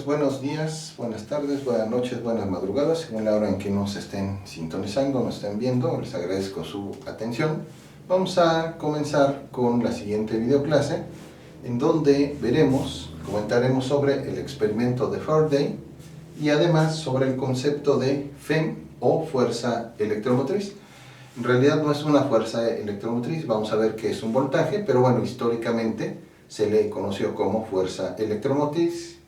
pues buenos días, buenas tardes, buenas noches, buenas madrugadas, según la hora en que nos estén sintonizando, nos estén viendo. Les agradezco su atención. Vamos a comenzar con la siguiente videoclase, en donde comentaremos sobre el experimento de Faraday y además sobre el concepto de FEM o fuerza electromotriz. En realidad no es una fuerza electromotriz, vamos a ver que es un voltaje, pero bueno, históricamente se le conoció como fuerza electromotriz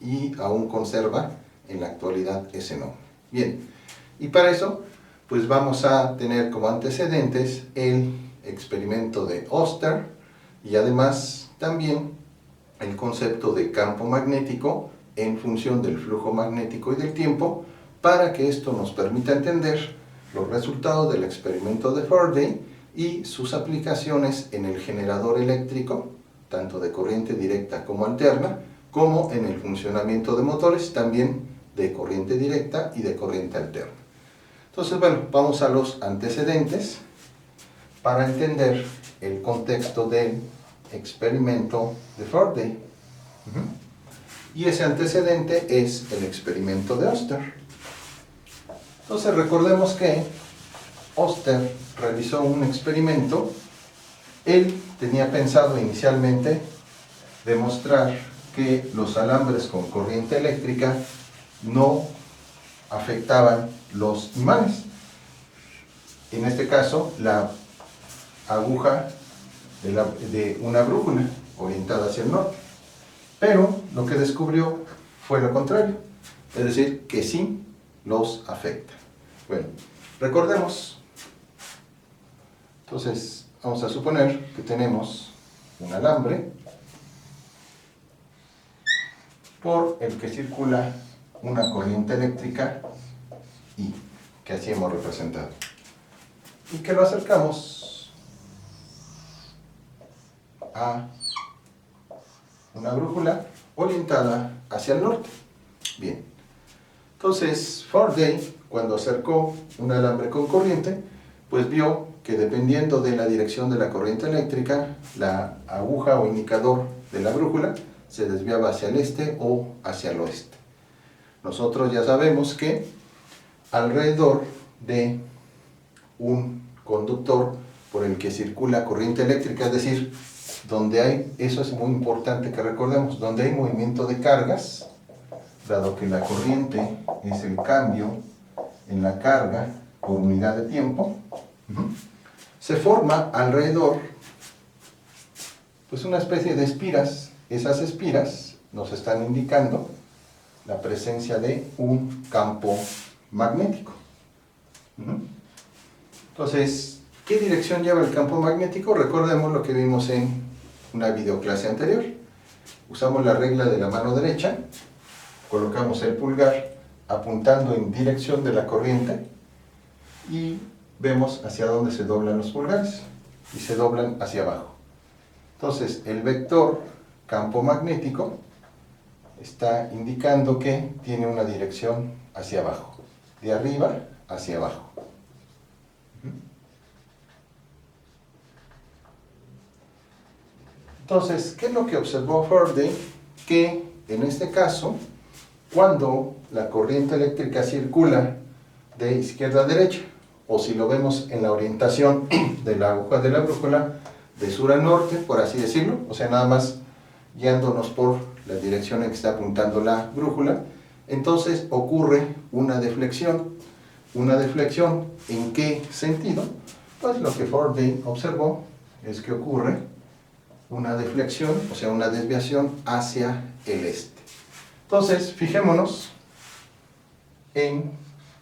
y aún conserva en la actualidad ese nombre. Bien, y para eso pues vamos a tener como antecedentes el experimento de Oster y además también el concepto de campo magnético en función del flujo magnético y del tiempo, para que esto nos permita entender los resultados del experimento de Faraday y sus aplicaciones en el generador eléctrico, tanto de corriente directa como alterna, como en el funcionamiento de motores, también de corriente directa y de corriente alterna. Entonces, bueno, vamos a los antecedentes para entender el contexto del experimento de Faraday. Y ese antecedente es el experimento de Oster. Entonces recordemos que Oster realizó un experimento. Él tenía pensado inicialmente demostrar que los alambres con corriente eléctrica no afectaban los imanes. En este caso, la aguja de una brújula orientada hacia el norte. Pero lo que descubrió fue lo contrario, es decir, que sí los afecta. Bueno, recordemos. Entonces, vamos a suponer que tenemos un alambre por el que circula una corriente eléctrica I, que así hemos representado, y que lo acercamos a una brújula orientada hacia el norte. Bien, entonces Faraday, cuando acercó un alambre con corriente, pues vio que dependiendo de la dirección de la corriente eléctrica, la aguja o indicador de la brújula se desviaba hacia el este o hacia el oeste. Nosotros ya sabemos que alrededor de un conductor por el que circula corriente eléctrica, es decir, donde hay, eso es muy importante que recordemos, donde hay movimiento de cargas, dado que la corriente es el cambio en la carga por unidad de tiempo, se forma alrededor pues una especie de espiras. Esas espiras nos están indicando la presencia de un campo magnético. Entonces, ¿qué dirección lleva el campo magnético? Recordemos lo que vimos en una videoclase anterior. Usamos la regla de la mano derecha, colocamos el pulgar apuntando en dirección de la corriente y vemos hacia dónde se doblan los pulgares, y se doblan hacia abajo. Entonces, el vector campo magnético está indicando que tiene una dirección hacia abajo, de arriba hacia abajo. Entonces, ¿qué es lo que observó Faraday? Que en este caso, cuando la corriente eléctrica circula de izquierda a derecha, o si lo vemos en la orientación de la aguja de la brújula, de sur a norte, por así decirlo, o sea, nada más guiándonos por la dirección en que está apuntando la brújula, entonces ocurre una deflexión. ¿Una deflexión en qué sentido? Pues lo que Faraday observó es que ocurre una deflexión, o sea, una desviación hacia el este. Entonces, fijémonos en,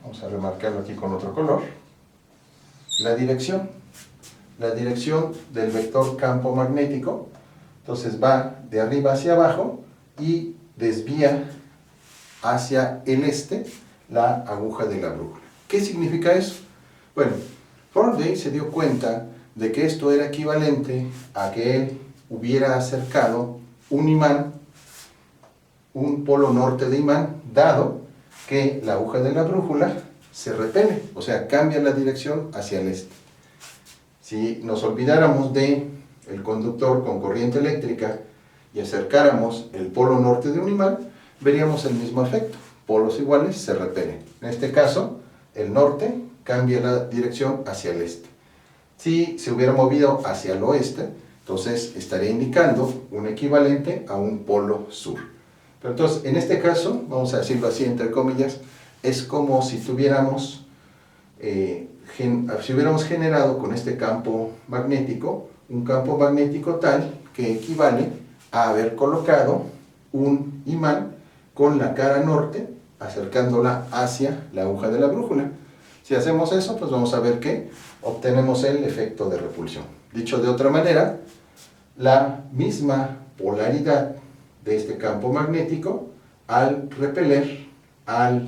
vamos a remarcarlo aquí con otro color, la dirección del vector campo magnético. Entonces va de arriba hacia abajo y desvía hacia el este la aguja de la brújula. ¿Qué significa eso? Bueno, Faraday se dio cuenta de que esto era equivalente a que él hubiera acercado un imán, un polo norte de imán, dado que la aguja de la brújula se repele, o sea, cambia la dirección hacia el este. Si nos olvidáramos de el conductor con corriente eléctrica y acercáramos el polo norte de un imán, veríamos el mismo efecto. Polos iguales se repelen. En este caso, el norte cambia la dirección hacia el este. Si se hubiera movido hacia el oeste, entonces estaría indicando un equivalente a un polo sur. Pero entonces, en este caso, vamos a decirlo así entre comillas, es como si tuviéramos, si hubiéramos generado con este campo magnético, un campo magnético tal que equivale a haber colocado un imán con la cara norte, acercándola hacia la aguja de la brújula. Si hacemos eso, pues vamos a ver que obtenemos el efecto de repulsión. Dicho de otra manera, la misma polaridad de este campo magnético, al repeler a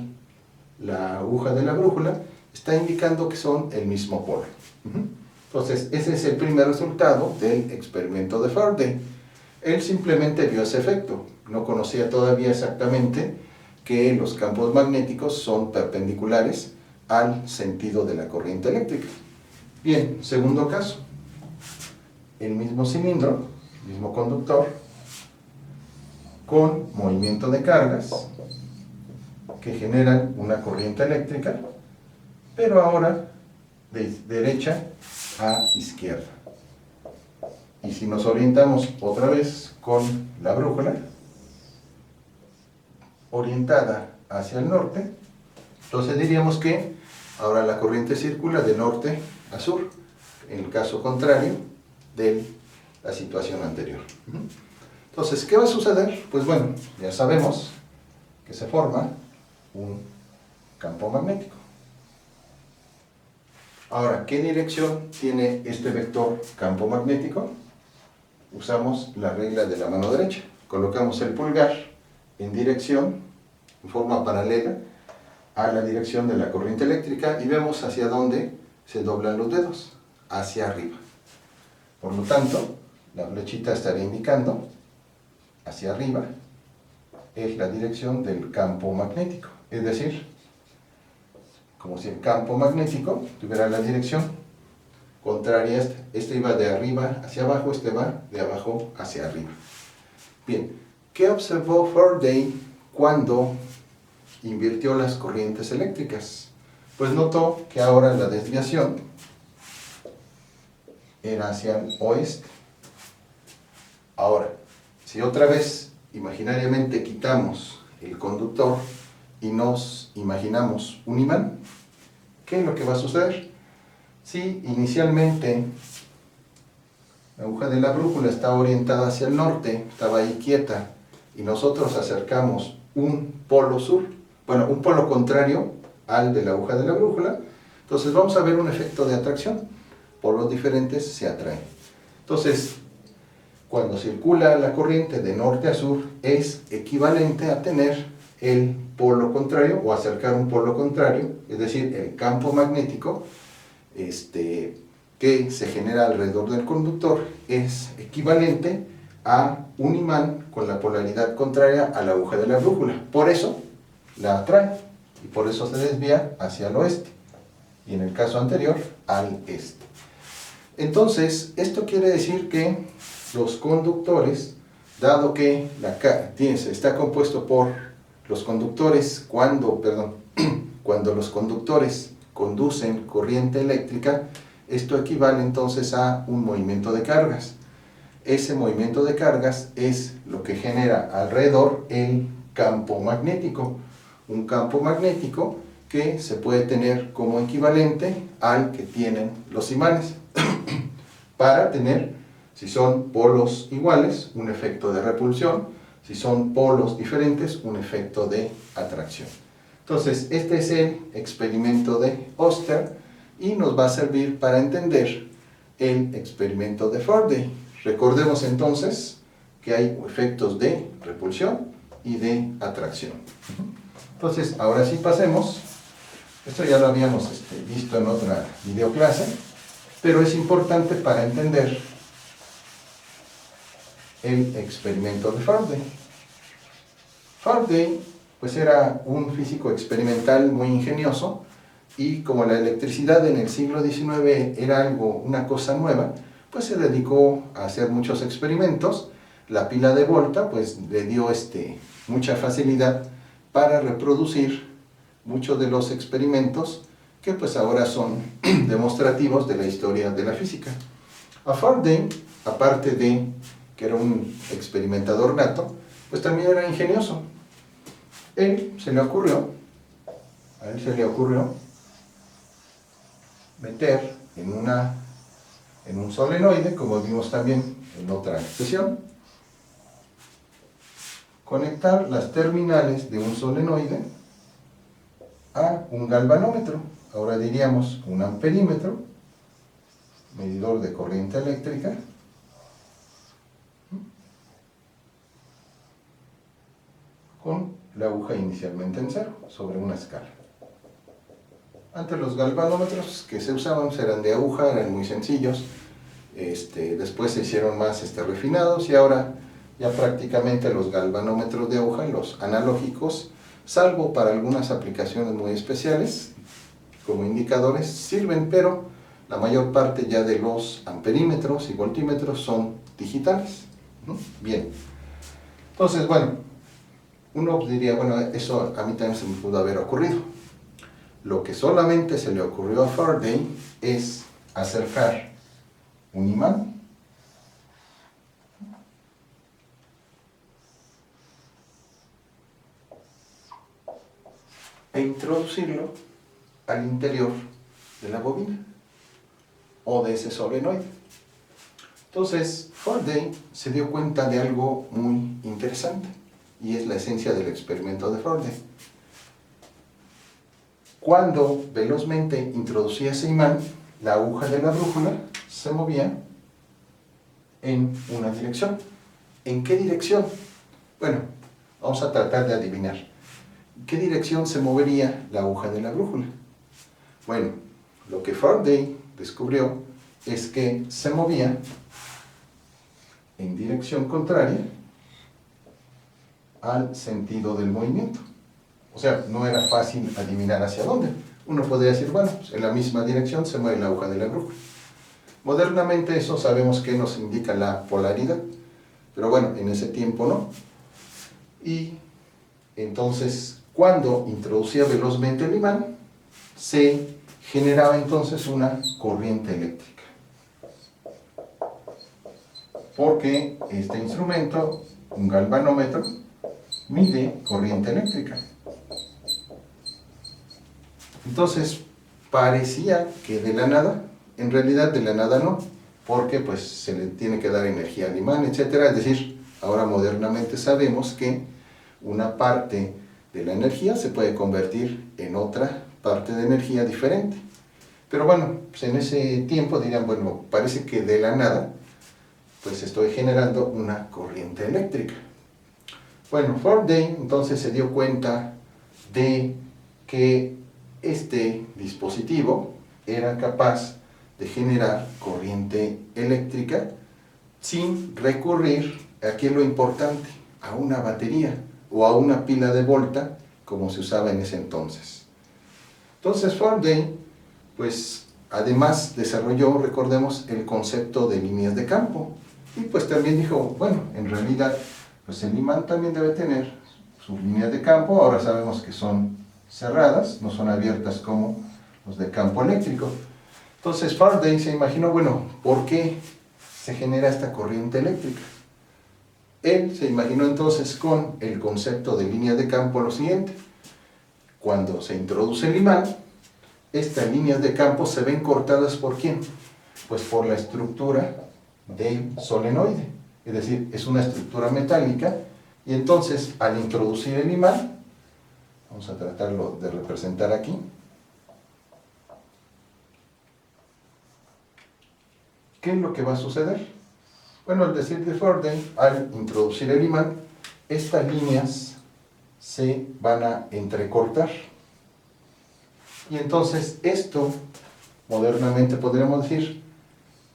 la aguja de la brújula, está indicando que son el mismo polo. Entonces, ese es el primer resultado del experimento de Faraday. Él simplemente vio ese efecto, no conocía todavía exactamente que los campos magnéticos son perpendiculares al sentido de la corriente eléctrica. Bien, segundo caso, el mismo cilindro, el mismo conductor, con movimiento de cargas que generan una corriente eléctrica, pero ahora de derecha a izquierda. Y si nos orientamos otra vez con la brújula, orientada hacia el norte, entonces diríamos que ahora la corriente circula de norte a sur, en el caso contrario de la situación anterior. Entonces, ¿qué va a suceder? Pues bueno, ya sabemos que se forma un campo magnético. Ahora, ¿qué dirección tiene este vector campo magnético? Usamos la regla de la mano derecha. Colocamos el pulgar en dirección, en forma paralela, a la dirección de la corriente eléctrica y vemos hacia dónde se doblan los dedos, hacia arriba. Por lo tanto, la flechita estaría indicando hacia arriba es la dirección del campo magnético. Es decir, como si el campo magnético tuviera la dirección contraria a esta. Este iba de arriba hacia abajo, este va de abajo hacia arriba. Bien, ¿qué observó Faraday cuando invirtió las corrientes eléctricas? Pues notó que ahora la desviación era hacia el oeste. Ahora, si otra vez imaginariamente quitamos el conductor y nos imaginamos un imán, ¿qué es lo que va a suceder? Si inicialmente la aguja de la brújula está orientada hacia el norte, estaba ahí quieta, y nosotros acercamos un polo sur, bueno, un polo contrario al de la aguja de la brújula, entonces vamos a ver un efecto de atracción. Polos diferentes se atraen. Entonces, cuando circula la corriente de norte a sur, es equivalente a tener el polo contrario o acercar un polo contrario, es decir, el campo magnético que se genera alrededor del conductor es equivalente a un imán con la polaridad contraria a la aguja de la brújula. Por eso la atrae y por eso se desvía hacia el oeste y en el caso anterior al este. Entonces, esto quiere decir que los conductores, dado que está compuesto por los conductores, cuando los conductores conducen corriente eléctrica, esto equivale entonces a un movimiento de cargas. Ese movimiento de cargas es lo que genera alrededor el campo magnético. Un campo magnético que se puede tener como equivalente al que tienen los imanes. Para tener, si son polos iguales, un efecto de repulsión, si son polos diferentes, un efecto de atracción. Entonces, este es el experimento de Oster y nos va a servir para entender el experimento de Faraday. Recordemos entonces que hay efectos de repulsión y de atracción. Entonces, ahora sí pasemos. Esto ya lo habíamos visto en otra videoclase, pero es importante para entender el experimento de Faraday. Faraday pues era un físico experimental muy ingenioso y como la electricidad en el siglo XIX era una cosa nueva, pues se dedicó a hacer muchos experimentos. la pila de Volta pues le dio mucha facilidad para reproducir muchos de los experimentos que pues ahora son demostrativos de la historia de la física. A Faraday, aparte de que era un experimentador nato, pues también era ingenioso. A él se le ocurrió meter en un solenoide, como vimos también en otra sesión, conectar las terminales de un solenoide a un galvanómetro, ahora diríamos un amperímetro, medidor de corriente eléctrica, con la aguja inicialmente en cero, sobre una escala. Antes los galvanómetros que se usaban eran de aguja, eran muy sencillos, después se hicieron más refinados y ahora ya prácticamente los galvanómetros de aguja, los analógicos, salvo para algunas aplicaciones muy especiales, como indicadores, sirven, pero la mayor parte ya de los amperímetros y voltímetros son digitales. Bien, entonces, bueno, uno diría, bueno, eso a mí también se me pudo haber ocurrido. Lo que solamente se le ocurrió a Faraday es acercar un imán e introducirlo al interior de la bobina o de ese solenoide. Entonces, Faraday se dio cuenta de algo muy interesante y es la esencia del experimento de Faraday. Cuando velozmente introducía ese imán, la aguja de la brújula se movía en una dirección. ¿En qué dirección? Bueno, vamos a tratar de adivinar. ¿En qué dirección se movería la aguja de la brújula? Bueno, lo que Faraday descubrió es que se movía en dirección contraria al sentido del movimiento. O sea, no era fácil adivinar hacia dónde. Uno podría decir, bueno, pues en la misma dirección se mueve la aguja de la brújula. Modernamente eso sabemos que nos indica la polaridad, pero bueno, en ese tiempo no. Y entonces, cuando introducía velozmente el imán, se generaba entonces una corriente eléctrica. Porque este instrumento, un galvanómetro, mide corriente eléctrica. Entonces, parecía que de la nada, en realidad de la nada no, porque pues se le tiene que dar energía al imán, etc. Es decir, ahora modernamente sabemos que una parte de la energía se puede convertir en otra parte de energía diferente. Pero bueno, pues en ese tiempo dirían, bueno, parece que de la nada, pues estoy generando una corriente eléctrica. Bueno, Faraday entonces se dio cuenta de que este dispositivo era capaz de generar corriente eléctrica sin recurrir, aquí es lo importante, a una batería o a una pila de Volta como se usaba en ese entonces. Entonces Faraday, pues además desarrolló, recordemos, el concepto de líneas de campo y pues también dijo, bueno, en realidad pues el imán también debe tener sus líneas de campo, ahora sabemos que son cerradas, no son abiertas como los de campo eléctrico. Entonces Faraday se imaginó, bueno, ¿por qué se genera esta corriente eléctrica? Él se imaginó entonces con el concepto de línea de campo lo siguiente: cuando se introduce el imán, estas líneas de campo se ven cortadas ¿por quién? Pues por la estructura del solenoide, es decir, es una estructura metálica, y entonces al introducir el imán, vamos a tratarlo de representar aquí, ¿qué es lo que va a suceder? Bueno, al decir de Faraday, al introducir el imán, estas líneas se van a entrecortar. Y entonces esto, modernamente podríamos decir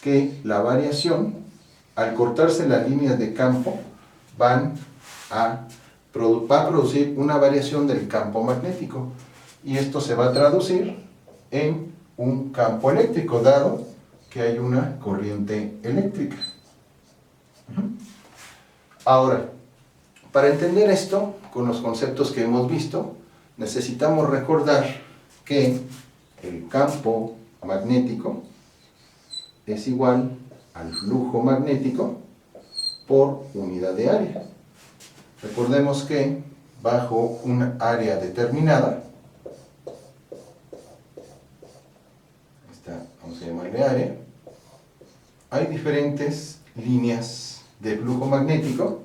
que la variación, al cortarse las líneas de campo, va a producir una variación del campo magnético. Y esto se va a traducir en un campo eléctrico, dado que hay una corriente eléctrica. Ahora, para entender esto, con los conceptos que hemos visto, necesitamos recordar que el campo magnético es igual al flujo magnético por unidad de área. Recordemos que bajo una área determinada, esta vamos a llamarle área, hay diferentes líneas de flujo magnético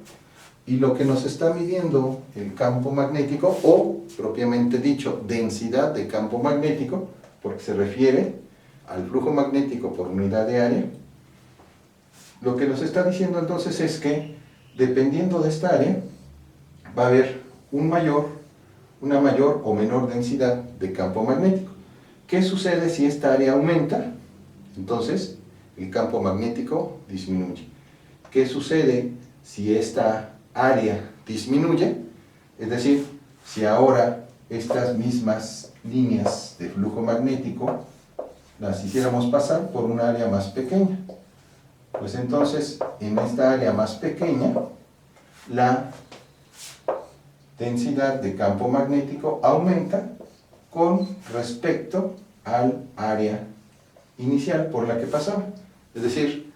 y lo que nos está midiendo el campo magnético, o propiamente dicho, densidad de campo magnético, porque se refiere al flujo magnético por unidad de área, lo que nos está diciendo entonces es que dependiendo de esta área va a haber una mayor o menor densidad de campo magnético. ¿Qué sucede si esta área aumenta? Entonces el campo magnético disminuye. ¿Qué sucede si esta área disminuye? Es decir, si ahora estas mismas líneas de flujo magnético las hiciéramos pasar por una área más pequeña, pues entonces en esta área más pequeña la densidad de campo magnético aumenta con respecto al área inicial por la que pasaba. Es decir,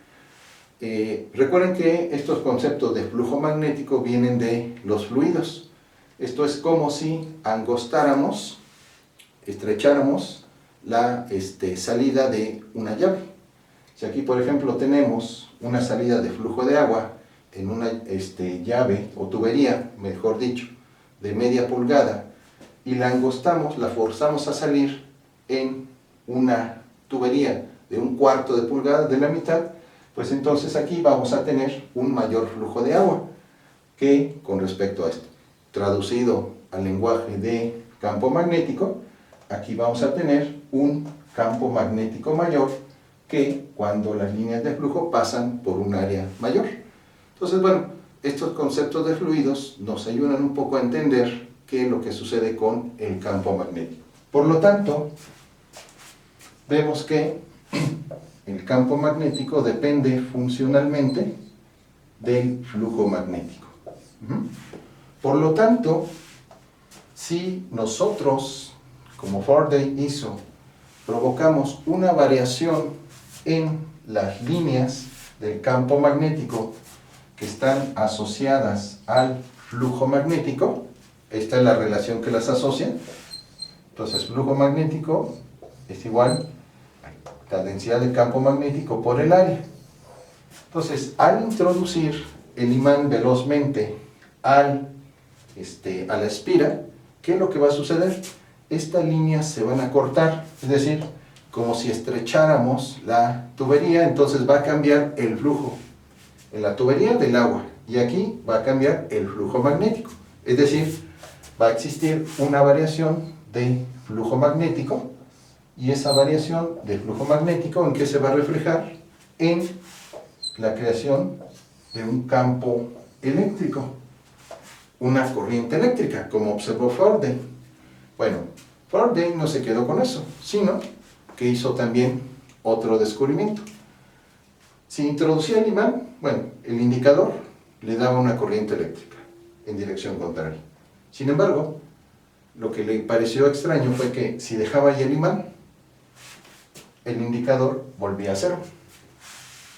recuerden que estos conceptos de flujo magnético vienen de los fluidos. Esto es como si angostáramos, estrecháramos la salida de una llave. Si aquí, por ejemplo, tenemos una salida de flujo de agua en una llave o tubería, mejor dicho, de media pulgada, y la angostamos, la forzamos a salir en una tubería de 1/4 de pulgada, de la mitad, pues entonces aquí vamos a tener un mayor flujo de agua que con respecto a esto. Traducido al lenguaje de campo magnético, aquí vamos a tener un campo magnético mayor que cuando las líneas de flujo pasan por un área mayor. Entonces, bueno, estos conceptos de fluidos nos ayudan un poco a entender qué es lo que sucede con el campo magnético. Por lo tanto, vemos que el campo magnético depende funcionalmente del flujo magnético. Por lo tanto, si nosotros, como Faraday hizo, provocamos una variación en las líneas del campo magnético que están asociadas al flujo magnético, esta es la relación que las asocia. Entonces, flujo magnético es igual a la densidad del campo magnético por el área. Entonces, al introducir el imán velozmente a la espira, ¿qué es lo que va a suceder? Estas líneas se van a cortar, es decir, como si estrecháramos la tubería, entonces va a cambiar el flujo en la tubería del agua, y aquí va a cambiar el flujo magnético, es decir, va a existir una variación de flujo magnético, y esa variación de flujo magnético, ¿en qué se va a reflejar? En la creación de un campo eléctrico, una corriente eléctrica, como observó Faraday. Bueno, Faraday no se quedó con eso, sino que hizo también otro descubrimiento. Si introducía el imán, bueno, el indicador le daba una corriente eléctrica en dirección contraria. Sin embargo, lo que le pareció extraño fue que si dejaba ahí el imán, el indicador volvía a cero.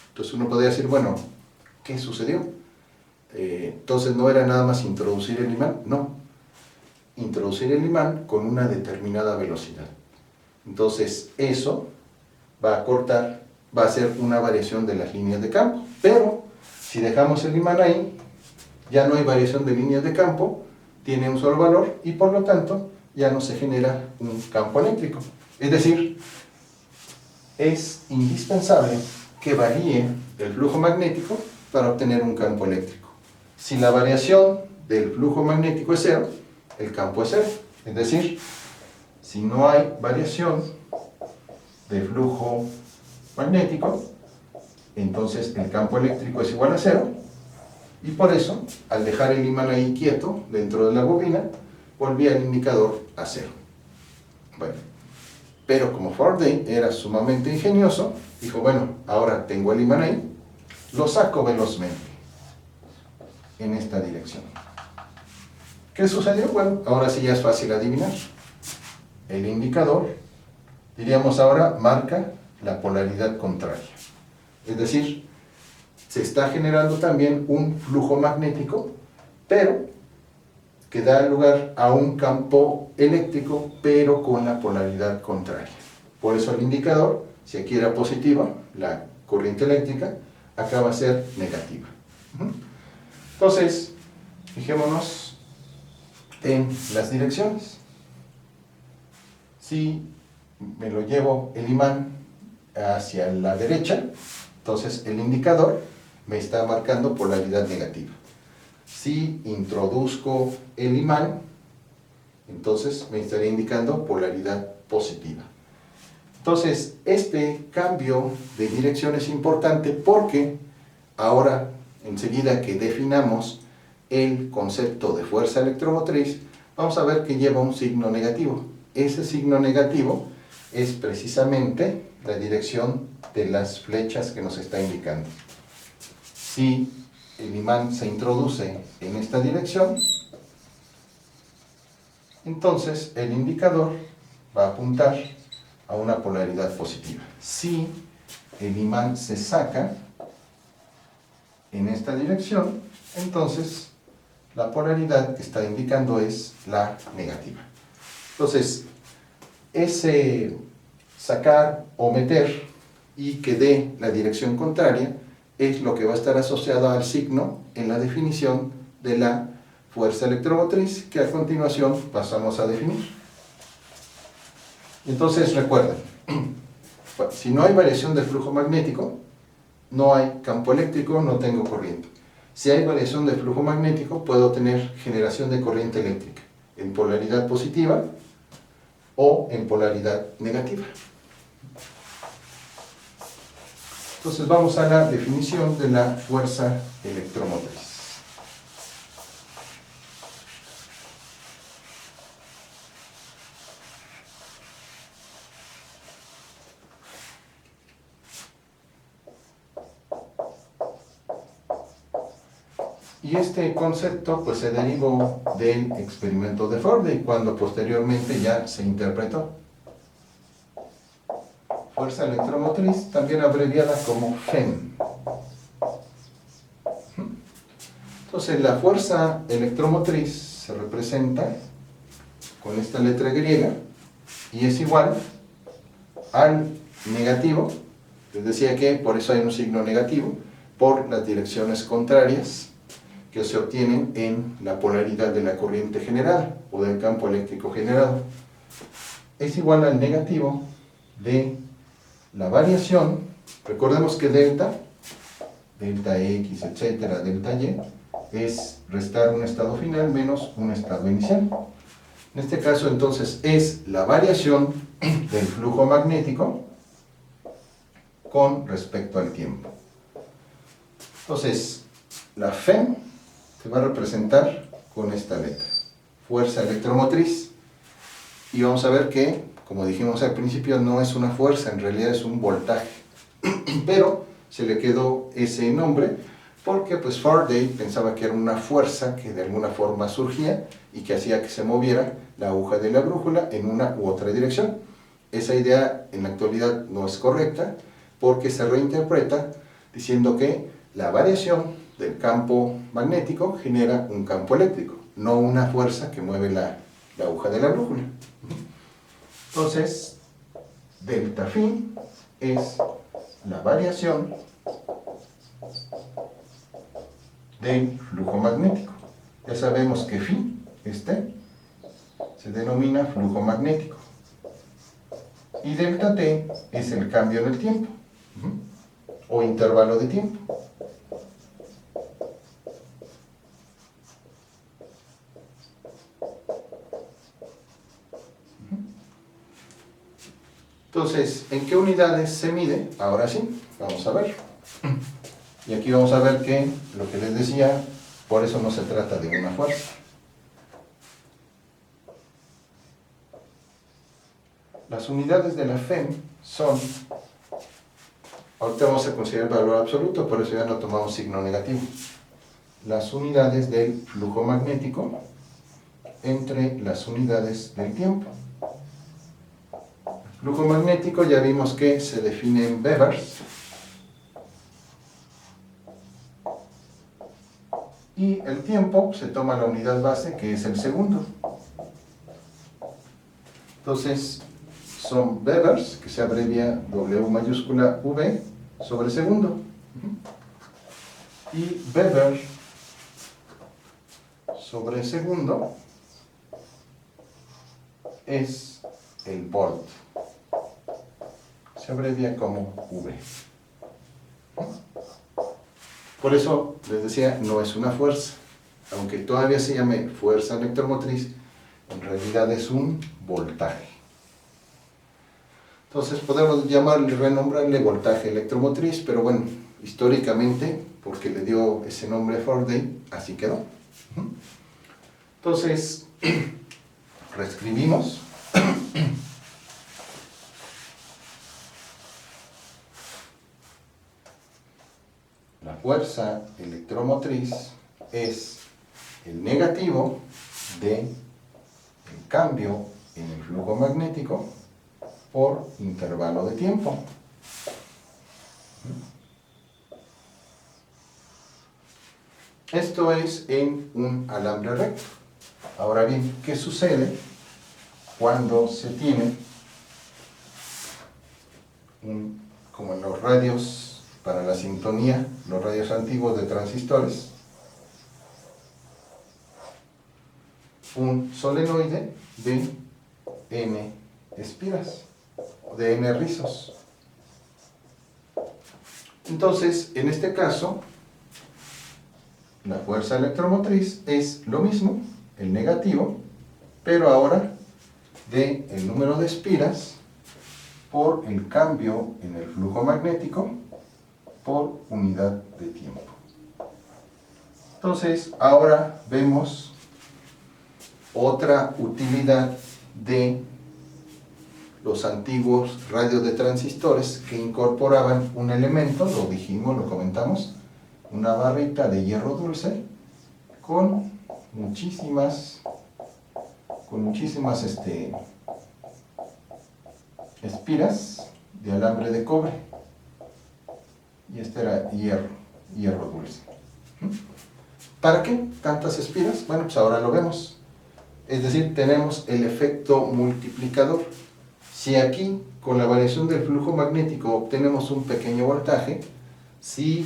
Entonces uno podría decir, bueno, ¿qué sucedió? Entonces no era nada más introducir el imán, no. Introducir el imán con una determinada velocidad. Entonces eso va a cortar, va a ser una variación de las líneas de campo. Pero si dejamos el imán ahí, ya no hay variación de líneas de campo, tiene un solo valor y por lo tanto ya no se genera un campo eléctrico. Es decir, es indispensable que varíe el flujo magnético para obtener un campo eléctrico. Si la variación del flujo magnético es cero, el campo es cero. Es decir, si no hay variación de flujo magnético, entonces el campo eléctrico es igual a cero, y por eso, al dejar el imán ahí quieto dentro de la bobina, volvía el indicador a cero. Bueno, pero como Faraday era sumamente ingenioso, dijo, bueno, ahora tengo el imán ahí, lo saco velozmente. en esta dirección. ¿Qué sucedió? Bueno, ahora sí ya es fácil adivinar. El indicador, diríamos ahora, marca la polaridad contraria. Es decir, se está generando también un flujo magnético, pero que da lugar a un campo eléctrico, pero con la polaridad contraria. Por eso el indicador, si aquí era positiva, la corriente eléctrica, acá va a ser negativa. Entonces, fijémonos en las direcciones. Si me lo llevo el imán hacia la derecha, entonces el indicador me está marcando polaridad negativa. Si introduzco el imán, entonces me estaría indicando polaridad positiva. Entonces, este cambio de dirección es importante porque ahora, enseguida que definamos el concepto de fuerza electromotriz, vamos a ver que lleva un signo negativo. Ese signo negativo es precisamente la dirección de las flechas que nos está indicando. Si el imán se introduce en esta dirección, entonces el indicador va a apuntar a una polaridad positiva. Si el imán se saca en esta dirección, entonces la polaridad que está indicando es la negativa. Entonces, ese sacar o meter y que dé la dirección contraria es lo que va a estar asociado al signo en la definición de la fuerza electromotriz, que a continuación pasamos a definir. Entonces recuerden, si no hay variación del flujo magnético, no hay campo eléctrico, no tengo corriente. Si hay variación del flujo magnético, puedo tener generación de corriente eléctrica en polaridad positiva o en polaridad negativa. Entonces vamos a la definición de la fuerza electromotriz. Y este concepto pues se derivó del experimento de Faraday, cuando posteriormente ya se interpretó. Fuerza electromotriz, también abreviada como FEM. Entonces la fuerza electromotriz se representa con esta letra griega y es igual al negativo. Les decía que por eso hay un signo negativo, por las direcciones contrarias que se obtienen en la polaridad de la corriente generada o del campo eléctrico generado. Es igual al negativo de la variación. Recordemos que delta X, etcétera, delta Y, es restar un estado final menos un estado inicial. En este caso, entonces, es la variación del flujo magnético con respecto al tiempo. Entonces, la FEM se va a representar con esta letra, fuerza electromotriz, y vamos a ver que, como dijimos al principio, no es una fuerza, en realidad es un voltaje, pero se le quedó ese nombre porque pues Faraday pensaba que era una fuerza que de alguna forma surgía y que hacía que se moviera la aguja de la brújula en una u otra dirección. Esa idea en la actualidad no es correcta porque se reinterpreta diciendo que la variación del campo magnético genera un campo eléctrico, no una fuerza que mueve la aguja de la brújula. Entonces, delta phi es la variación del flujo magnético. Ya sabemos que phi, se denomina flujo magnético. Y delta t es el cambio en el tiempo, o intervalo de tiempo. Entonces, ¿en qué unidades se mide? Ahora sí, vamos a ver. Y aquí vamos a ver que, lo que les decía, por eso no se trata de una fuerza. Las unidades de la FEM son, ahorita vamos a considerar el valor absoluto, por eso ya no tomamos signo negativo. las unidades del flujo magnético entre las unidades del tiempo. El flujo magnético ya vimos que se define en Webers, y el tiempo se toma la unidad base, que es el segundo. Entonces son Webers, que se abrevia W mayúscula V sobre segundo, y Weber sobre segundo es el volt, se abrevia como V. Por eso les decía, no es una fuerza, aunque todavía se llame fuerza electromotriz, en realidad es un voltaje. Entonces podemos renombrarle voltaje electromotriz, pero bueno, históricamente, porque le dio ese nombre Faraday, así quedó. Entonces, reescribimos. La fuerza electromotriz es el negativo del cambio en el flujo magnético por intervalo de tiempo. Esto es en un alambre recto. Ahora bien, ¿qué sucede cuando se tiene, como en los radios para la sintonía, los radios antiguos de transistores, un solenoide de N espiras, de N rizos? Entonces, en este caso, la fuerza electromotriz es lo mismo, el negativo, pero ahora de el número de espiras por el cambio en el flujo magnético por unidad de tiempo. Entonces, ahora vemos otra utilidad de los antiguos radios de transistores, que incorporaban un elemento, lo dijimos, lo comentamos, una barrita de hierro dulce con muchísimas espiras de alambre de cobre, y este era hierro dulce. ¿Para qué tantas espiras? Bueno, pues ahora lo vemos. Es decir, tenemos el efecto multiplicador. Si aquí, con la variación del flujo magnético, obtenemos un pequeño voltaje, si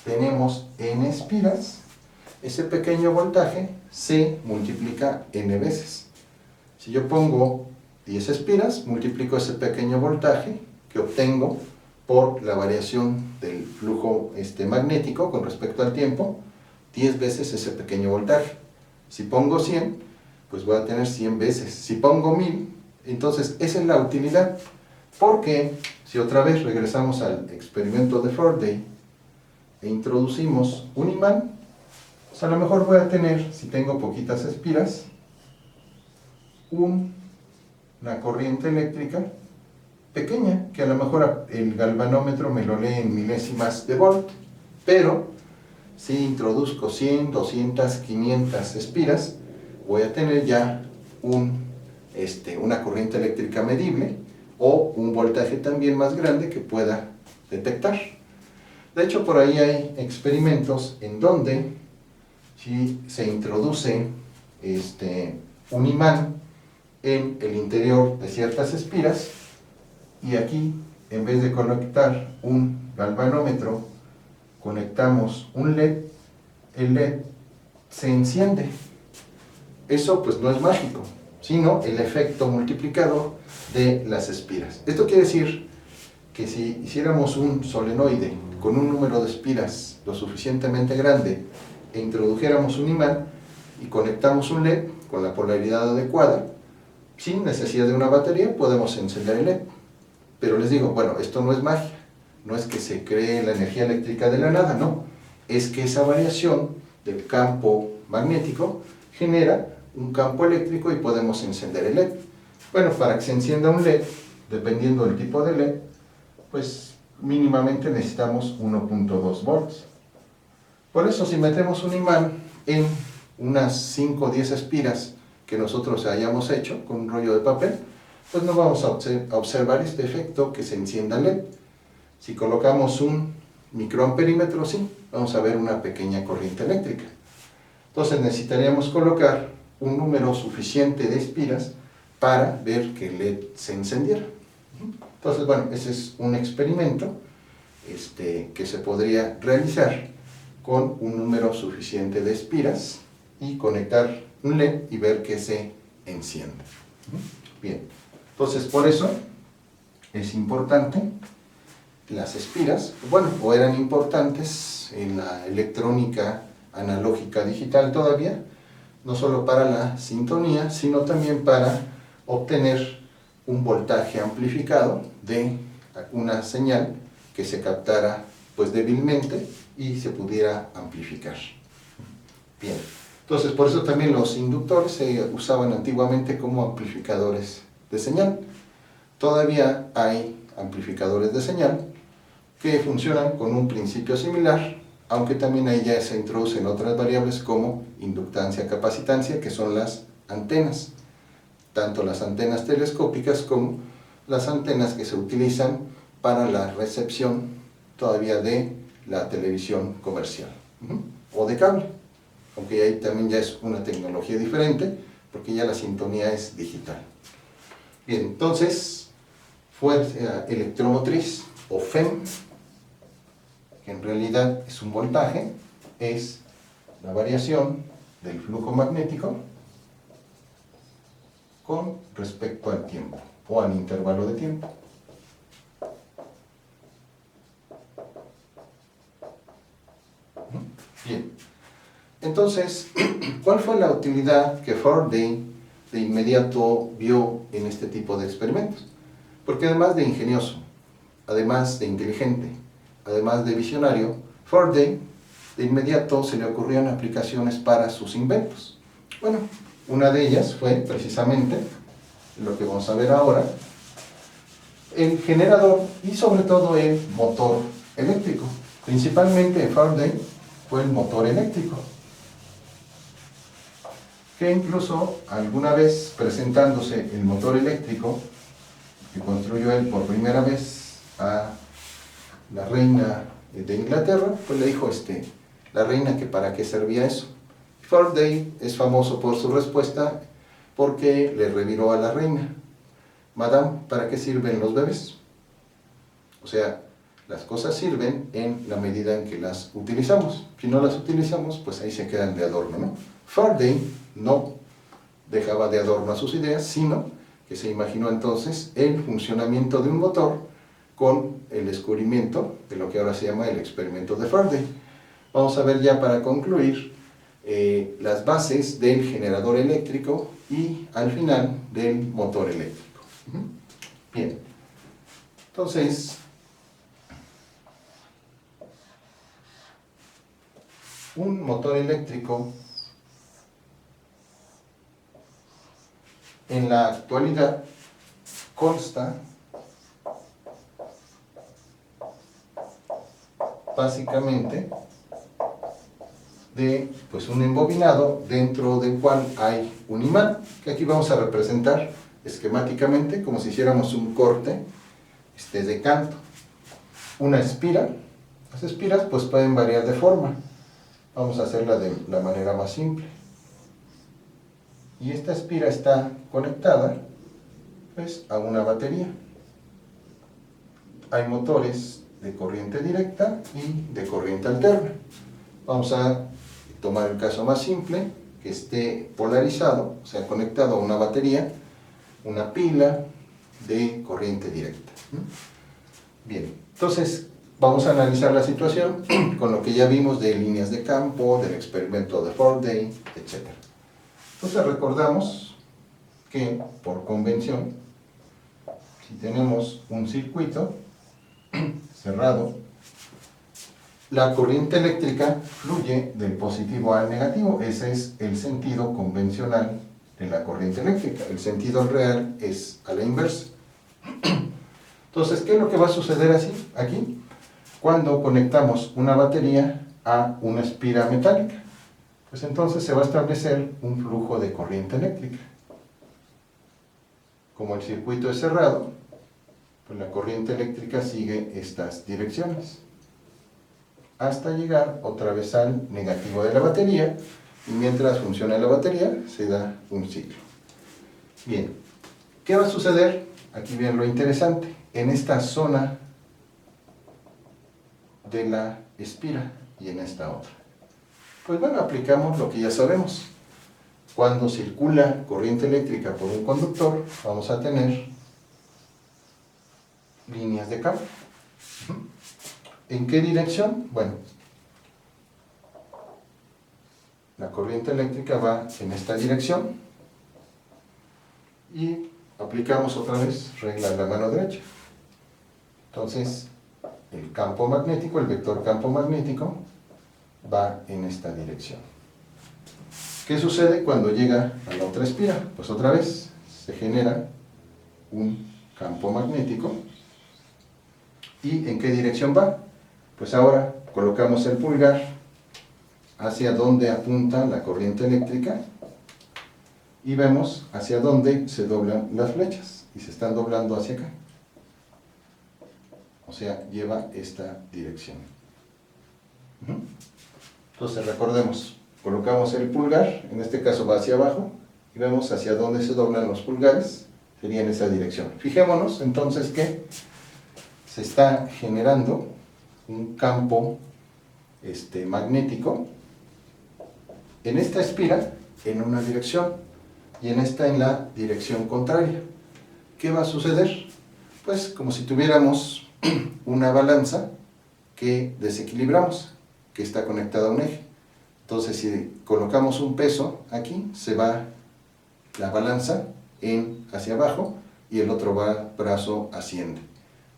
tenemos N espiras, ese pequeño voltaje se multiplica N veces. Si yo pongo 10 espiras, multiplico ese pequeño voltaje que obtengo por la variación del flujo magnético con respecto al tiempo, 10 veces ese pequeño voltaje. Si pongo 100, pues voy a tener 100 veces. Si pongo 1000, entonces esa es la utilidad. Porque si otra vez regresamos al experimento de Faraday e introducimos un imán, pues a lo mejor voy a tener, si tengo poquitas espiras, una corriente eléctrica pequeña, que a lo mejor el galvanómetro me lo lee en milésimas de volt, pero si introduzco 100, 200, 500 espiras, voy a tener ya una corriente eléctrica medible o un voltaje también más grande que pueda detectar. De hecho, por ahí hay experimentos en donde si se introduce un imán en el interior de ciertas espiras, y aquí, en vez de conectar un galvanómetro, conectamos un LED, el LED se enciende. Eso pues no es mágico, sino el efecto multiplicador de las espiras. Esto quiere decir que si hiciéramos un solenoide con un número de espiras lo suficientemente grande e introdujéramos un imán y conectamos un LED con la polaridad adecuada, sin necesidad de una batería, podemos encender el LED. Pero les digo, bueno, esto no es magia, no es que se cree la energía eléctrica de la nada, no. Es que esa variación del campo magnético genera un campo eléctrico y podemos encender el LED. Bueno, para que se encienda un LED, dependiendo del tipo de LED, pues mínimamente necesitamos 1.2 volts. Por eso, si metemos un imán en unas 5 o 10 espiras que nosotros hayamos hecho con un rollo de papel, pues no vamos a observar este efecto que se encienda el LED. Si colocamos un microamperímetro, sí, vamos a ver una pequeña corriente eléctrica. Entonces necesitaríamos colocar un número suficiente de espiras para ver que el LED se encendiera. Entonces, bueno, ese es un experimento que se podría realizar con un número suficiente de espiras y conectar un LED y ver que se enciende. Bien, entonces por eso es importante las espiras, bueno, o eran importantes en la electrónica analógica digital todavía, no solo para la sintonía, sino también para obtener un voltaje amplificado de una señal que se captara pues débilmente y se pudiera amplificar. Bien, entonces por eso también los inductores se usaban antiguamente como amplificadores de señal. Todavía hay amplificadores de señal que funcionan con un principio similar, aunque también ahí ya se introducen otras variables como inductancia, capacitancia, que son las antenas, tanto las antenas telescópicas como las antenas que se utilizan para la recepción todavía de la televisión comercial o de cable, aunque ahí también ya es una tecnología diferente porque ya la sintonía es digital. Bien, entonces fuerza electromotriz o FEM, que en realidad es un voltaje, es la variación del flujo magnético con respecto al tiempo o al intervalo de tiempo. Bien, entonces, ¿cuál fue la utilidad que Faraday de inmediato vio en este tipo de experimentos? Porque además de ingenioso, además de inteligente, además de visionario, Faraday de inmediato se le ocurrieron aplicaciones para sus inventos. Bueno, una de ellas fue precisamente lo que vamos a ver ahora, el generador y sobre todo el motor eléctrico. Principalmente Faraday fue el motor eléctrico, que incluso alguna vez presentándose el motor eléctrico que construyó él por primera vez a la reina de Inglaterra, pues le dijo la reina que para qué servía eso. Faraday es famoso por su respuesta porque le reviró a la reina: Madame, ¿para qué sirven los bebés? O sea, las cosas sirven en la medida en que las utilizamos. Si no las utilizamos, pues ahí se quedan de adorno, ¿no? Faraday no dejaba de adorno a sus ideas, sino que se imaginó entonces el funcionamiento de un motor con el descubrimiento de lo que ahora se llama el experimento de Faraday. Vamos a ver ya para concluir las bases del generador eléctrico y al final del motor eléctrico. Bien, entonces un motor eléctrico en la actualidad consta básicamente de un embobinado dentro del cual hay un imán, que aquí vamos a representar esquemáticamente como si hiciéramos un corte de canto. Una espira, las espiras pues pueden variar de forma, vamos a hacerla de la manera más simple, y esta espira está conectada pues a una batería. Hay motores de corriente directa y de corriente alterna. Vamos a tomar el caso más simple, que esté polarizado, o sea, conectado a una batería, una pila de corriente directa. Bien, entonces vamos a analizar la situación con lo que ya vimos de líneas de campo, del experimento de Faraday, etc. Entonces recordamos que, por convención, si tenemos un circuito cerrado, la corriente eléctrica fluye del positivo al negativo. Ese es el sentido convencional de la corriente eléctrica. El sentido real es a la inversa. Entonces, ¿qué es lo que va a suceder aquí? Cuando conectamos una batería a una espira metálica. Pues entonces se va a establecer un flujo de corriente eléctrica. Como el circuito es cerrado, pues la corriente eléctrica sigue estas direcciones, hasta llegar otra vez al negativo de la batería, y mientras funciona la batería, se da un ciclo. Bien, ¿qué va a suceder? Aquí viene lo interesante, en esta zona de la espira y en esta otra. Pues bueno, aplicamos lo que ya sabemos. Cuando circula corriente eléctrica por un conductor, vamos a tener líneas de campo. ¿En qué dirección? Bueno, la corriente eléctrica va en esta dirección y aplicamos otra vez regla de la mano derecha. Entonces, el campo magnético, el vector campo magnético, va en esta dirección. ¿Qué sucede cuando llega a la otra espira? Pues otra vez se genera un campo magnético. ¿Y en qué dirección va? Pues ahora colocamos el pulgar hacia donde apunta la corriente eléctrica y vemos hacia dónde se doblan las flechas y se están doblando hacia acá. O sea, lleva esta dirección. Entonces recordemos, colocamos el pulgar, en este caso va hacia abajo, y vemos hacia dónde se doblan los pulgares, sería en esa dirección. Fijémonos entonces que se está generando un campo magnético en esta espira en una dirección y en esta en la dirección contraria. ¿Qué va a suceder? Pues como si tuviéramos una balanza que desequilibramos, que está conectada a un eje. Entonces si colocamos un peso aquí, se va la balanza hacia abajo y el otro brazo asciende.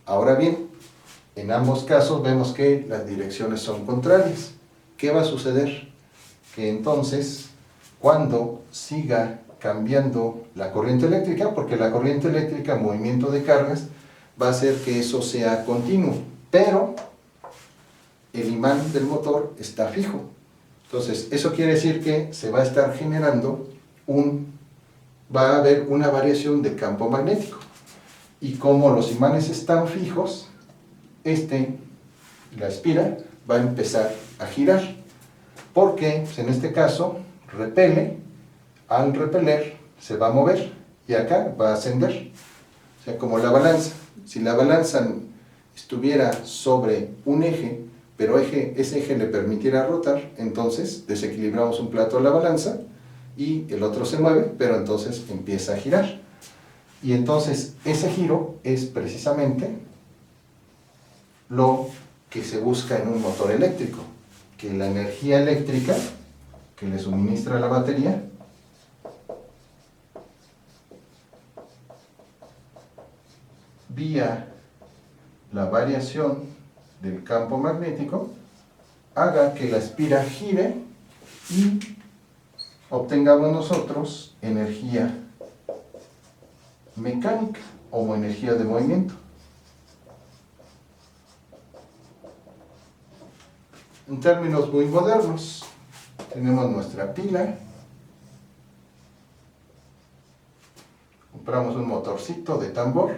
Ahora bien, en ambos casos vemos que las direcciones son contrarias. ¿Qué va a suceder? Que entonces, cuando siga cambiando la corriente eléctrica, porque la corriente eléctrica, movimiento de cargas, va a hacer que eso sea continuo, pero el imán del motor está fijo. Entonces, eso quiere decir que se va a estar generando va a haber una variación de campo magnético. Y como los imanes están fijos, la espira va a empezar a girar, porque pues en este caso repele, al repeler se va a mover y acá va a ascender. O sea, como la balanza, si la balanza estuviera sobre un eje, pero ese eje le permitiera rotar, entonces desequilibramos un plato de la balanza y el otro se mueve, pero entonces empieza a girar. Y entonces ese giro es precisamente lo que se busca en un motor eléctrico, que la energía eléctrica que le suministra la batería vía la variación del campo magnético haga que la espira gire y obtengamos nosotros energía mecánica o energía de movimiento. En términos muy modernos, tenemos nuestra pila, compramos un motorcito de tambor,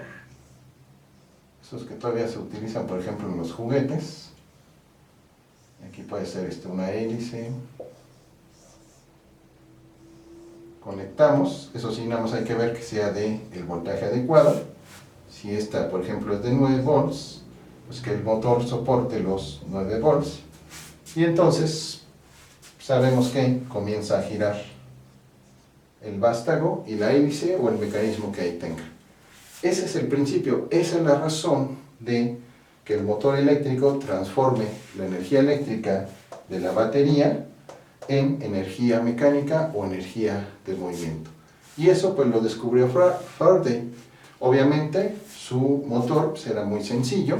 esos que todavía se utilizan por ejemplo en los juguetes. Aquí puede ser una hélice. Conectamos, eso sí, nada más hay que ver que sea del voltaje adecuado. Si esta por ejemplo es de 9 volts, pues que el motor soporte los 9 volts. Y entonces sabemos que comienza a girar el vástago y la hélice o el mecanismo que ahí tenga. Ese es el principio, esa es la razón de que el motor eléctrico transforme la energía eléctrica de la batería en energía mecánica o energía de movimiento. Y eso pues lo descubrió Faraday. Obviamente su motor será muy sencillo,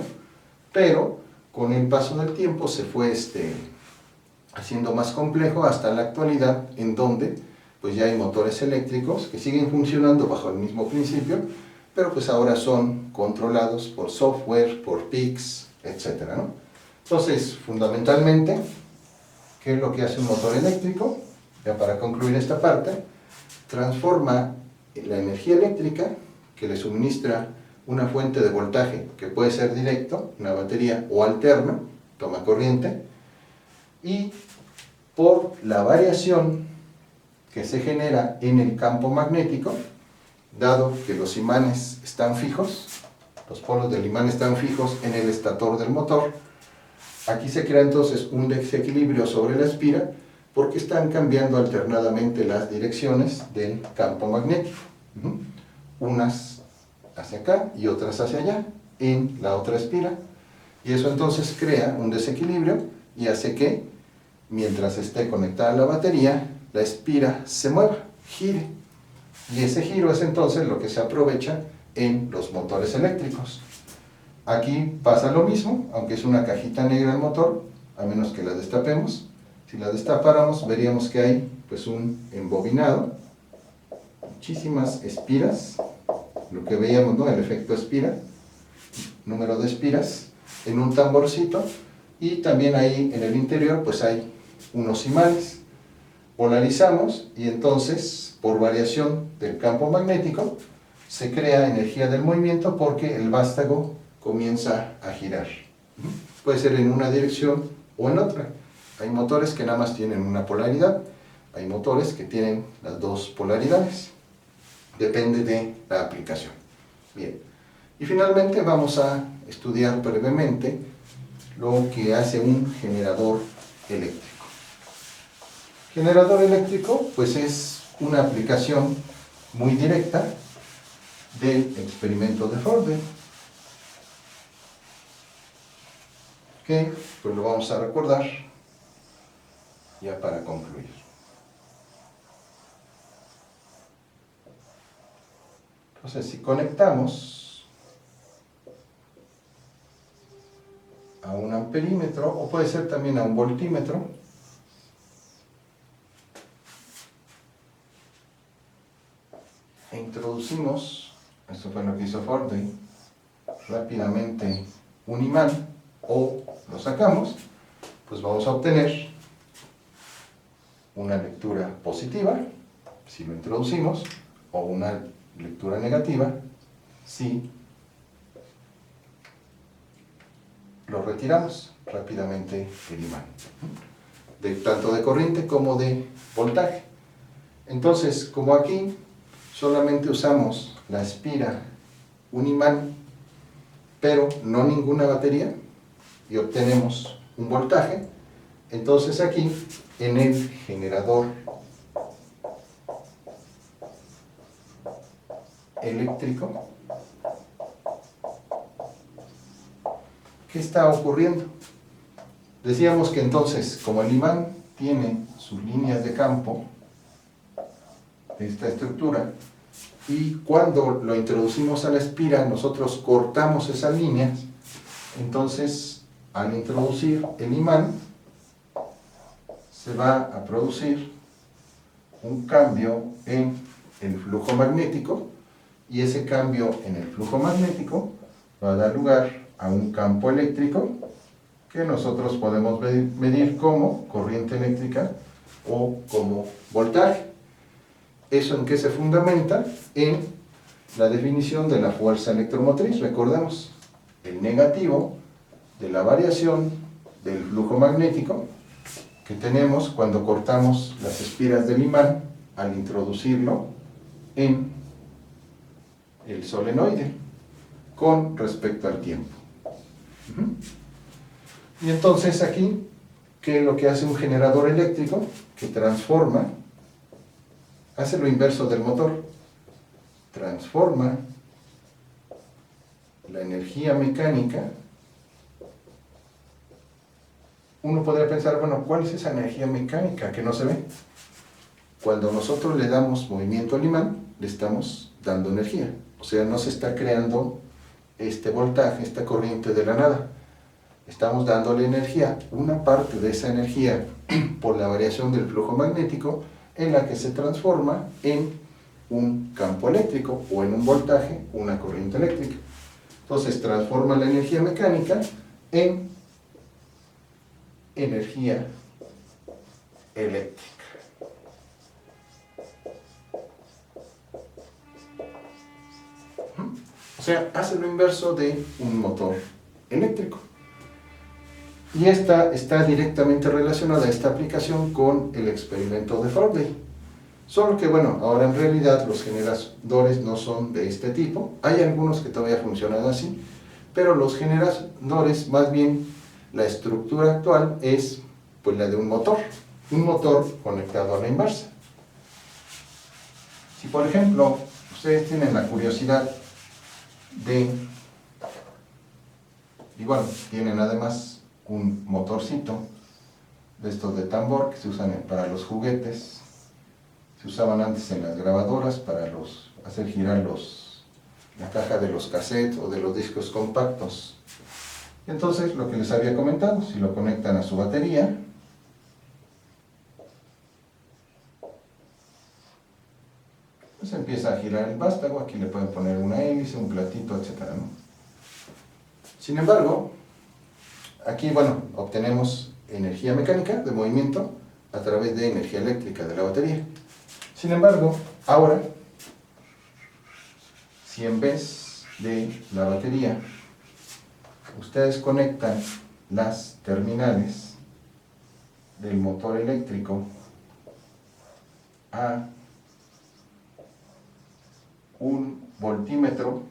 pero con el paso del tiempo se fue haciendo más complejo hasta la actualidad, en donde pues ya hay motores eléctricos que siguen funcionando bajo el mismo principio, pero pues ahora son controlados por software, por PICs, etc., ¿no? Entonces, fundamentalmente, ¿Qué es lo que hace un motor eléctrico? Ya para concluir esta parte, transforma la energía eléctrica que le suministra una fuente de voltaje que puede ser directo, una batería, o alterno, toma corriente, y por la variación que se genera en el campo magnético, dado que los imanes están fijos, los polos del imán están fijos en el estator del motor, aquí se crea entonces un desequilibrio sobre la espira porque están cambiando alternadamente las direcciones del campo magnético. Unas hacia acá y otras hacia allá en la otra espira. Y eso entonces crea un desequilibrio y hace que, mientras esté conectada a la batería, la espira se mueva, gire. Y ese giro es entonces lo que se aprovecha en los motores eléctricos. Aquí pasa lo mismo, aunque es una cajita negra el motor, a menos que la destapemos. Si la destapáramos, veríamos que hay pues un embobinado, muchísimas espiras, lo que veíamos, ¿no? El efecto espira, número de espiras, en un tamborcito, y también ahí en el interior pues hay unos imanes. Polarizamos y entonces, por variación del campo magnético, se crea energía del movimiento porque el vástago comienza a girar. Puede ser en una dirección o en otra. Hay motores que nada más tienen una polaridad, hay motores que tienen las dos polaridades. Depende de la aplicación. Bien. Y finalmente vamos a estudiar brevemente lo que hace un generador eléctrico. Generador eléctrico, pues es una aplicación muy directa del experimento de Faraday. Que pues lo vamos a recordar ya para concluir. Entonces, si conectamos a un amperímetro, o puede ser también a un voltímetro, e introducimos, esto fue lo que hizo Faraday, rápidamente un imán, o lo sacamos, pues vamos a obtener una lectura positiva, si lo introducimos, o una lectura negativa, si lo retiramos rápidamente el imán, tanto de corriente como de voltaje. Entonces, como aquí solamente usamos la espira, un imán, pero no ninguna batería, y obtenemos un voltaje, entonces aquí, en el generador eléctrico, ¿qué está ocurriendo? Decíamos que entonces, como el imán tiene sus líneas de campo, esta estructura, y cuando lo introducimos a la espira, nosotros cortamos esas líneas, entonces, al introducir el imán, se va a producir un cambio en el flujo magnético, y ese cambio en el flujo magnético va a dar lugar a un campo eléctrico que nosotros podemos medir como corriente eléctrica o como voltaje. ¿Eso en qué se fundamenta? En la definición de la fuerza electromotriz. Recordemos, el negativo de la variación del flujo magnético que tenemos cuando cortamos las espiras del imán al introducirlo en el solenoide con respecto al tiempo. Y entonces aquí, ¿qué es lo que hace un generador eléctrico? Que transforma, hace lo inverso del motor, transforma la energía mecánica. Uno podría pensar, bueno, ¿cuál es esa energía mecánica que no se ve? Cuando nosotros le damos movimiento al imán, le estamos dando energía. O sea, no se está creando este voltaje, esta corriente de la nada. Estamos dándole energía, una parte de esa energía por la variación del flujo magnético, en la que se transforma en un campo eléctrico o en un voltaje, una corriente eléctrica. Entonces transforma la energía mecánica en energía eléctrica. O sea, hace lo inverso de un motor eléctrico. Y esta está directamente relacionada, esta aplicación, con el experimento de Faraday. Solo que, bueno, ahora en realidad los generadores no son de este tipo. Hay algunos que todavía funcionan así, pero los generadores, más bien, la estructura actual es pues la de un motor conectado a la inversa. Si, por ejemplo, ustedes tienen la curiosidad de, y bueno, tienen además un motorcito de estos de tambor que se usan para los juguetes, se usaban antes en las grabadoras para hacer girar la caja de los cassettes o de los discos compactos. Entonces, lo que les había comentado, si lo conectan a su batería, pues empieza a girar el vástago. Aquí le pueden poner una hélice, un platito, etc., ¿no? Sin embargo, aquí, bueno, obtenemos energía mecánica de movimiento a través de energía eléctrica de la batería. Sin embargo, ahora, si en vez de la batería ustedes conectan las terminales del motor eléctrico a un voltímetro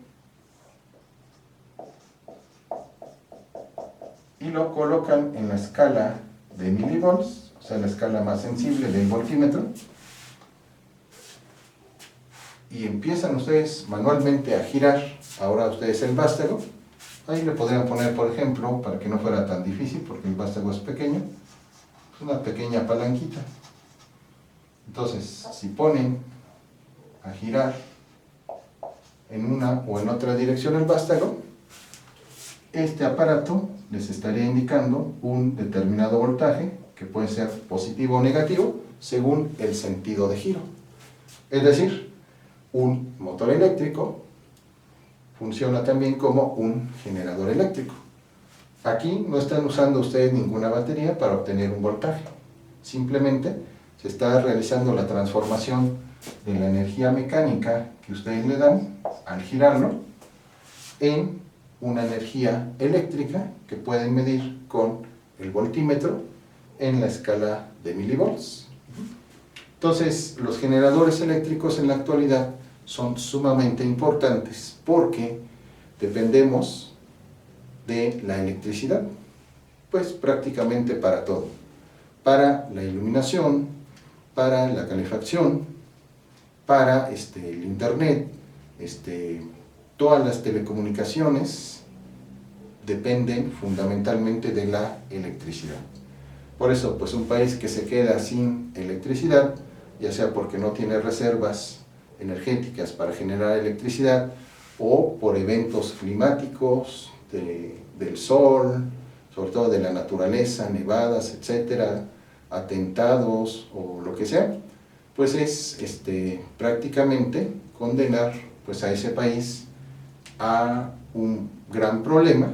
y lo colocan en la escala de milivolts, o sea, la escala más sensible del voltímetro, y empiezan ustedes manualmente a girar, ahora ustedes el vástago, ahí le podrían poner, por ejemplo, para que no fuera tan difícil, porque el vástago es pequeño, una pequeña palanquita. Entonces, si ponen a girar en una o en otra dirección el vástago, este aparato les estaría indicando un determinado voltaje, que puede ser positivo o negativo, según el sentido de giro. Es decir, un motor eléctrico funciona también como un generador eléctrico. Aquí no están usando ustedes ninguna batería para obtener un voltaje. Simplemente se está realizando la transformación de la energía mecánica que ustedes le dan al girarlo en una energía eléctrica que pueden medir con el voltímetro en la escala de milivolts. Entonces, los generadores eléctricos en la actualidad son sumamente importantes porque dependemos de la electricidad, pues prácticamente para todo, para la iluminación, para la calefacción, para el internet, todas las telecomunicaciones dependen fundamentalmente de la electricidad. Por eso, pues un país que se queda sin electricidad, ya sea porque no tiene reservas energéticas para generar electricidad, o por eventos climáticos, del sol, sobre todo de la naturaleza, nevadas, etcétera, atentados o lo que sea, pues es prácticamente condenar pues a ese país a un gran problema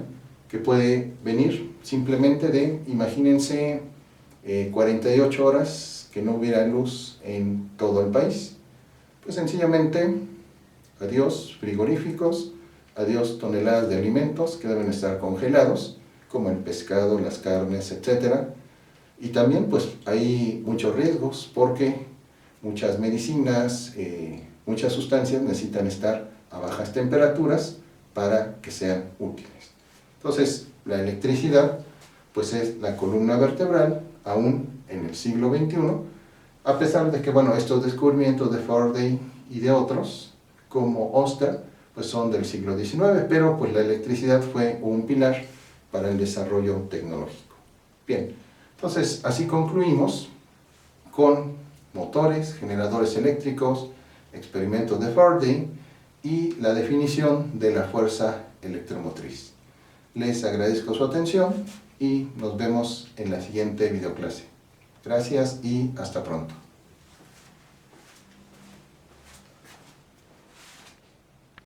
que puede venir simplemente de, imagínense, 48 horas que no hubiera luz en todo el país. Pues sencillamente, adiós frigoríficos, adiós toneladas de alimentos que deben estar congelados, como el pescado, las carnes, etc. Y también pues hay muchos riesgos porque muchas medicinas, muchas sustancias necesitan estar a bajas temperaturas para que sean útiles. Entonces, la electricidad pues es la columna vertebral aún en el siglo XXI, a pesar de que, bueno, estos descubrimientos de Faraday y de otros, como Oster, pues son del siglo XIX, pero pues la electricidad fue un pilar para el desarrollo tecnológico. Bien, entonces así concluimos con motores, generadores eléctricos, experimentos de Faraday y la definición de la fuerza electromotriz. Les agradezco su atención y nos vemos en la siguiente videoclase. Gracias y hasta pronto.